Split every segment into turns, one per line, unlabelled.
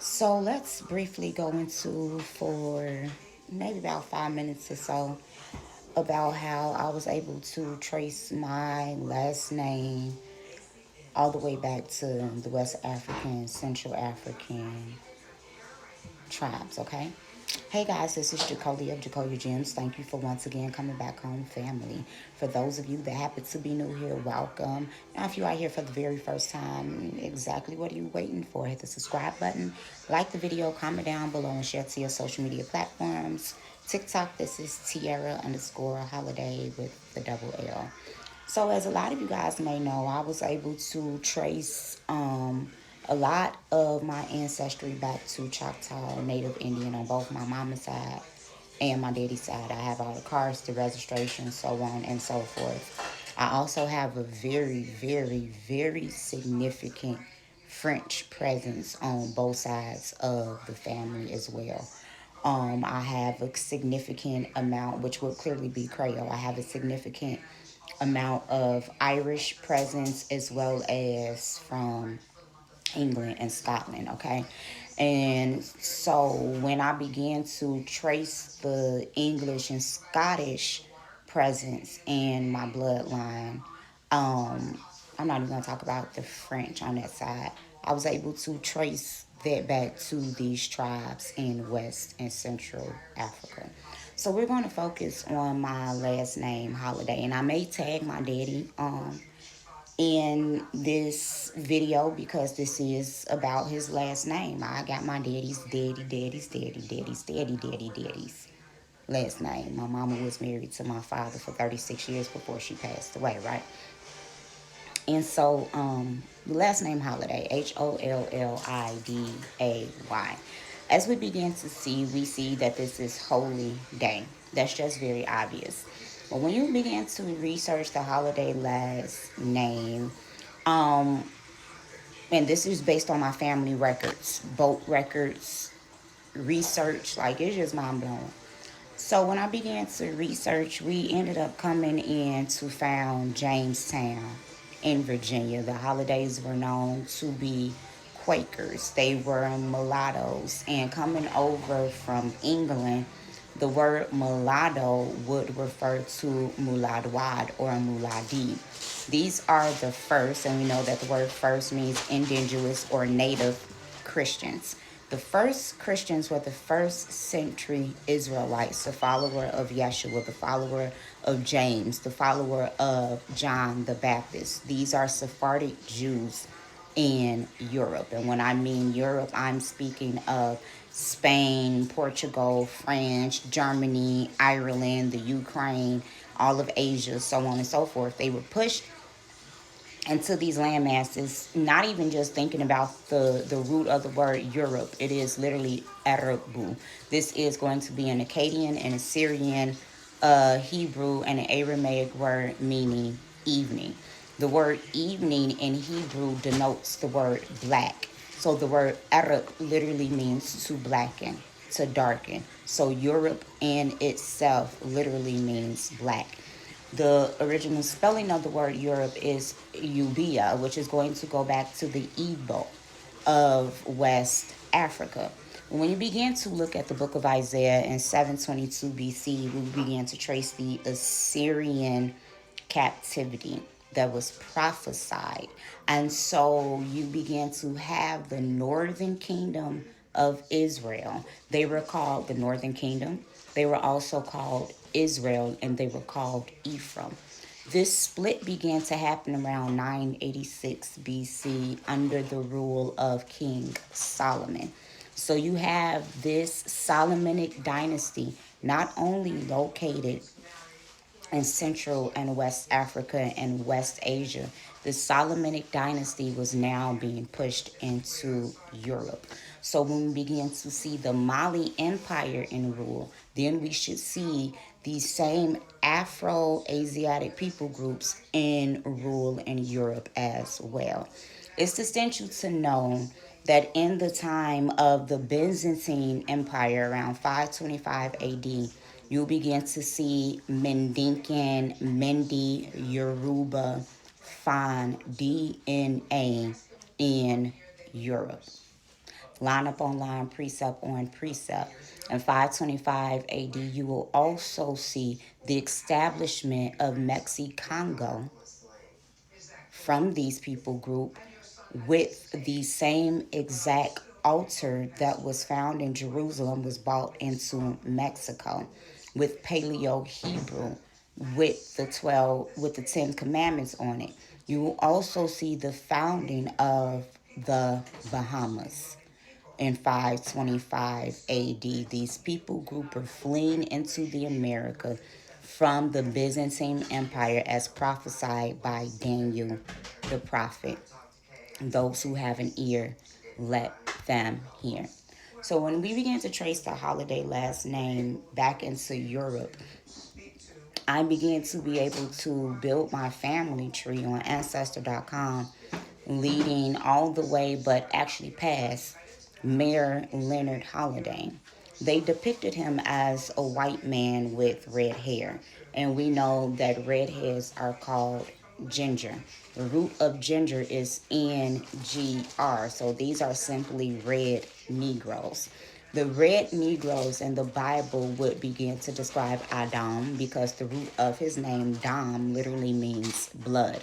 So let's briefly go into for maybe about 5 minutes or so about how I was able to trace my last name all the way back to the West African, Central African tribes, okay? Hey guys, this is Jacolia of Jacolia Gems. Thank you for once again coming back home, family. For those of you that happen to be new here, welcome. Now, if you are here for the very first time, exactly what are you waiting for? Hit the subscribe button, like the video, comment down below, and share to your social media platforms. TikTok, this is Tierra underscore holiday with the double L. So, as a lot of you guys may know, I was able to trace a lot of my ancestry back to Choctaw Native Indian on both my mama's side and my daddy's side. I have all the cards, the registration, so on and so forth. I also have a very, very, very significant French presence on both sides of the family as well. I have a significant amount, which will clearly be Creole. I have a significant amount of Irish presence as well as from England and Scotland, okay? And so when I began to trace the English and Scottish presence in my bloodline, um, I'm not even going to talk about the French on that side. I was able to trace that back to these tribes in West and Central Africa. So we're going to focus on my last name, Holiday, and I may tag my daddy in this video because this is about his last name. I got my daddy's last name. My mama was married to my father for 36 years before she passed away, right? And so, the last name Holiday, Holliday. As we begin to see, we see that this is holy day. That's just very obvious. But when you begin to research the Holiday last name, um, and this is based on my family records, boat records, research, like it's just mind blowing. So when I began to research, we ended up coming in to found Jamestown in Virginia. The Holidays were known to be Quakers. They were mulattoes. And coming over from England, the word mulatto would refer to muladwad or muladi. These are the first, and we know that the word first means indigenous or native Christians. The first Christians were the first century Israelites, the follower of Yeshua, the follower of James, the follower of John the Baptist. These are Sephardic Jews in Europe. And when I mean Europe, I'm speaking of Spain, Portugal, France, Germany, Ireland, the Ukraine, all of Asia, so on and so forth. They were pushed into these land masses, not even just thinking about the root of the word Europe. It is literally Arabu. This is going to be an Akkadian and Assyrian, Hebrew, and an Aramaic word meaning evening. The word evening in Hebrew denotes the word black. So the word Arab literally means to blacken, to darken. So Europe in itself literally means black. The original spelling of the word Europe is Ubia, which is going to go back to the Igbo of West Africa. When you begin to look at the book of Isaiah in 722 BC, we begin to trace the Assyrian captivity that was prophesied. And so you begin to have the northern kingdom of Israel. They were called the northern kingdom. They were also called Israel, and they were called Ephraim. This split began to happen around 986 BC under the rule of King Solomon. So you have this Solomonic dynasty not only located in Central and West Africa and West Asia, the Solomonic dynasty was now being pushed into Europe. So when we begin to see the Mali Empire in rule, then we should see these same Afro-Asiatic people groups in rule in Europe as well. It's essential to know that in the time of the Byzantine Empire around 525 AD, you'll begin to see Mendincan, Mendi, Yoruba, Fan DNA in Europe. line upon line, precept on precept. In 525 AD, you will also see the establishment of Mexicongo from these people group with the same exact altar that was found in Jerusalem was brought into Mexico with Paleo Hebrew with the 10 commandments on it. You will also see the founding of the Bahamas in 525 AD. These people group are fleeing into the America from the Byzantine Empire as prophesied by Daniel the prophet. Those who have an ear, let them hear. So when we began to trace the holiday last name back into Europe, I began to be able to build my family tree on Ancestor.com, leading all the way, but actually past Mayor Leonard Holiday. They depicted him as a white man with red hair, and we know that red hairs are called ginger. The root of ginger is NGR, so these are simply red Negroes. The red Negroes in the Bible would begin to describe Adam because the root of his name, Dam, literally means blood.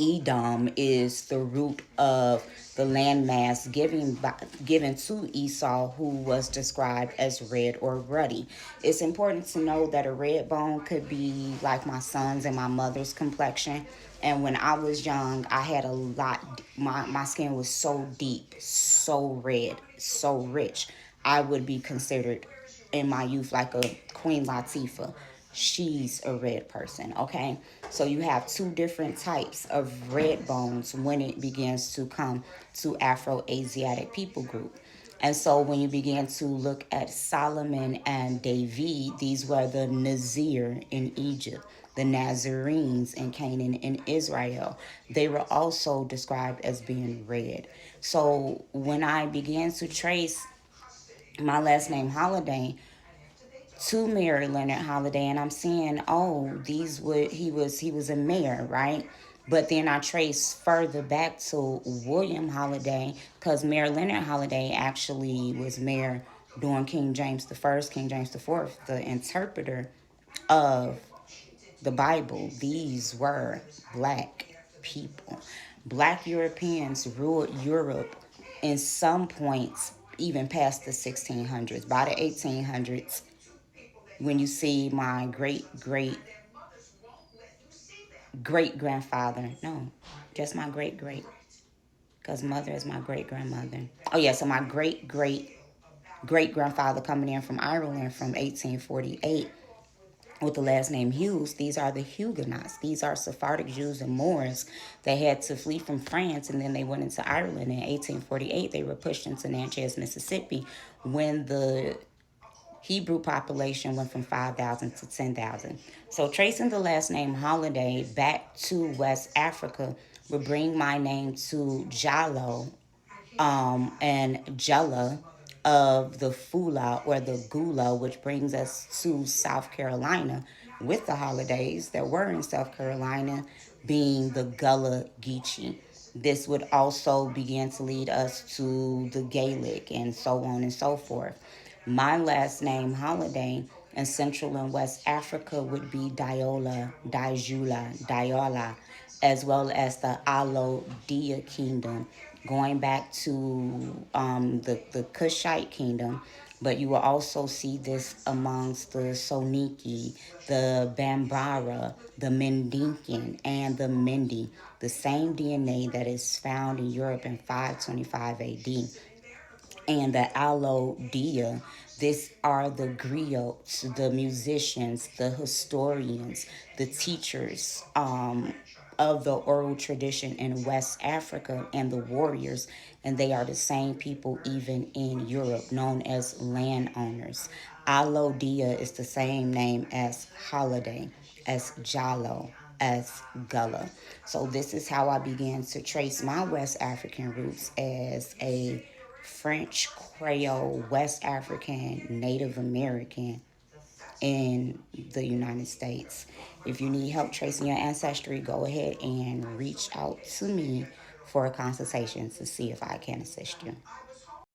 Edom is the root of the landmass given to Esau, who was described as red or ruddy. It's important to know that a red bone could be like my son's and my mother's complexion. And when I was young, I had a lot, my skin was so deep, so red, so rich. I would be considered in my youth like a Queen Latifah. She's a red person, okay? So you have two different types of red bones when it begins to come to Afro-Asiatic people group. And so when you begin to look at Solomon and David, these were the Nazir in Egypt, the Nazarenes in Canaan and Israel. They were also described as being red. So when I began to trace my last name Holiday to Mary Leonard Holiday, and I'm seeing, oh, these would he was a mayor, right? But then I trace further back to William Holiday because Mary Leonard Holiday actually was mayor during King James the First, King James the Fourth, the interpreter of the Bible. These were black people. Black Europeans ruled Europe in some points even past the 1600s. By the 1800s, when you see my great grandfather, no, just my great, because mother is my great grandmother. Oh yeah, so my great grandfather coming in from Ireland from 1848 with the last name Hughes. These are the Huguenots. These are Sephardic Jews and Moors. They had to flee from France and then they went into Ireland in 1848. They were pushed into Natchez, Mississippi when the Hebrew population went from 5,000 to 10,000. So tracing the last name Holiday back to West Africa would bring my name to Jallo, and Jella of the Fula or the Gula, which brings us to South Carolina with the holidays that were in South Carolina being the Gullah Geechee. This would also begin to lead us to the Gaelic and so on and so forth. My last name, Holiday, in Central and West Africa would be Diola, Dijula, Diola, as well as the Alo Dia Kingdom, going back to the Kushite Kingdom. But you will also see this amongst the Soniki, the Bambara, the Mendinkan, and the Mendi, the same DNA that is found in Europe in 525 AD and the Alodia. These are the griots, the musicians, the historians, the teachers of the oral tradition in West Africa and the warriors. And they are the same people even in Europe, known as landowners. Alodia is the same name as holiday, as Jalo, as Gullah. So this is how I began to trace my West African roots as a French, Creole, West African, Native American in the United States. If you need help tracing your ancestry, go ahead and reach out to me for a consultation to see if I can assist you.